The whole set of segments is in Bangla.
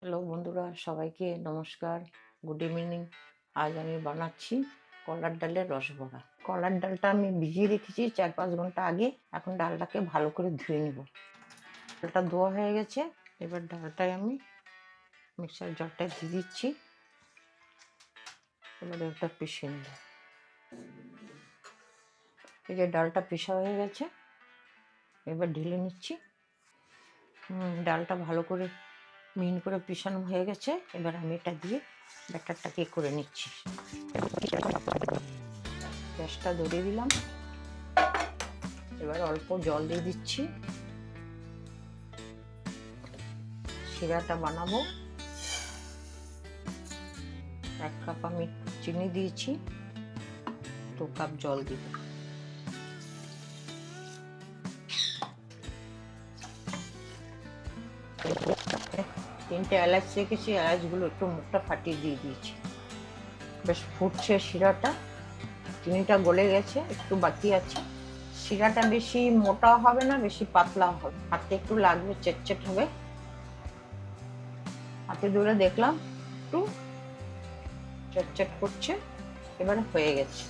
হ্যালো বন্ধুরা, সবাইকে নমস্কার, গুড ইভিনিং। আজ আমি বানাচ্ছি কলার ডালের রসবড়া। কলার ডালটা আমি ভিজিয়ে রেখেছি 4-5 ঘন্টা আগে। এখন ডালটাকে ভালো করে ধুয়ে নিব। ডালটা ধোয়া হয়ে গেছে। এবার ডালটাই আমি মিক্সার জারটায় দিয়ে দিচ্ছি। এবার একটা পিষে নেব। এই যে ডালটা পিষা হয়ে গেছে, এবার ঢেলে নিচ্ছি। ডালটা ভালো করে মিহিন করে পিষানো হয়ে গেছে। এবার আমি এটা দিয়ে ব্যাটারটাকে করে নিচ্ছি। গ্যাসটা ধরিয়ে দিলাম। এবার অল্প জল দিয়ে দিচ্ছি। শিরাটা বানাবো। 1 কাপ আমি চিনি দিয়েছি, 2 কাপ জল দিব। তিনটে এলাচ রেখেছি, এলাচগুলো একটু মুখটা ফাটিয়ে দিয়ে দিয়েছি। বেশ ফুটছে শিরাটা, চিনিটা গলে গেছে, একটু বাকি আছে। শিরাটা বেশি মোটা হবে না, বেশি পাতলা হবে, হাতে একটু লাগবে, চেটচেট হবে। হাতে ধরে দেখলাম একটু চেটচেট করছে। এবারে হয়ে গেছে।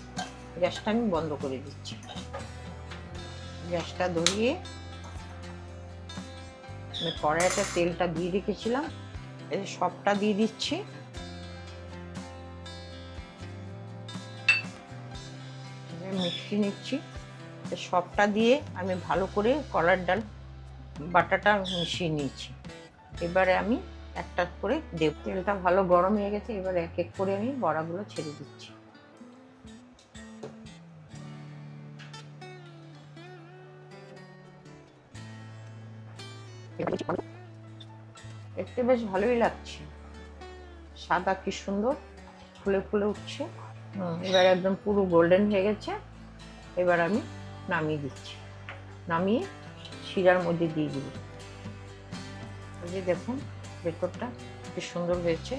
গ্যাসটা আমি বন্ধ করে দিচ্ছি। গ্যাসটা ধরিয়ে আমি কড়াইতে তেলটা দিয়ে রেখেছিলাম, এই সবটা দিয়ে দিচ্ছি। মিশিয়ে নিচ্ছি। সবটা দিয়ে আমি ভালো করে কলার ডাল বাটাটা মিশিয়ে নিয়েছি। এবারে আমি একটা করে দেব। তেলটা ভালো গরম হয়ে গেছে। এবারে এক এক করে আমি বড়াগুলো ছেড়ে দিচ্ছি। দেখতে বেশ ভালোই লাগছে, সাদা কি সুন্দর ফুলে ফুলে উঠছে। এবার একদম পুরো গোল্ডেন হয়ে গেছে। এবার আমি নামিয়ে দিচ্ছি। নামিয়ে শিরার মধ্যে দিয়ে দিব। এই যে দেখুন ভেতরটা কি সুন্দর হয়েছে।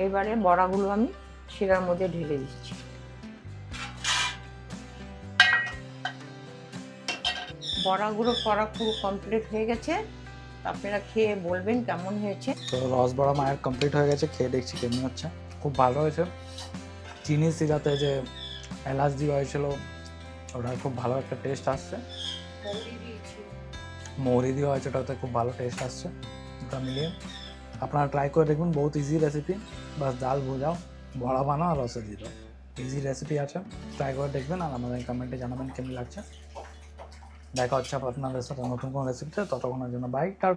এবারে বড়াগুলো আমি শিরার মধ্যে ঢেলে দিচ্ছি। বড়াগুলো করা পুরো কমপ্লিট হয়ে গেছে। আপনারা খেয়ে বলবেন কেমন হয়েছে। তো রসবড়া মায়ের কমপ্লিট হয়ে গেছে, খেয়ে দেখছি কেমন হচ্ছে। খুব ভালো হয়েছে। চিনি শিরাতে যে এলাচ দেওয়া হয়েছিল ওটার খুব ভালো একটা টেস্ট আসছে। মৌরি দেওয়া হয়েছে, ওটাতে খুব ভালো টেস্ট আসছে। ওটা মিলিয়ে আপনারা ট্রাই করে দেখুন। বহুত ইজি রেসিপি, বাস ডাল ভুজাও, বড়া বানাও আর রসে দিয়ে দাও। ইজি রেসিপি আছে, ট্রাই করে দেখবেন আর আমাদের কমেন্টে জানাবেন কেমন লাগছে। দেখা হচ্ছে আপনাদের সাথে নতুন কোনো রেসিপিতে। ততক্ষণের জন্য বাই।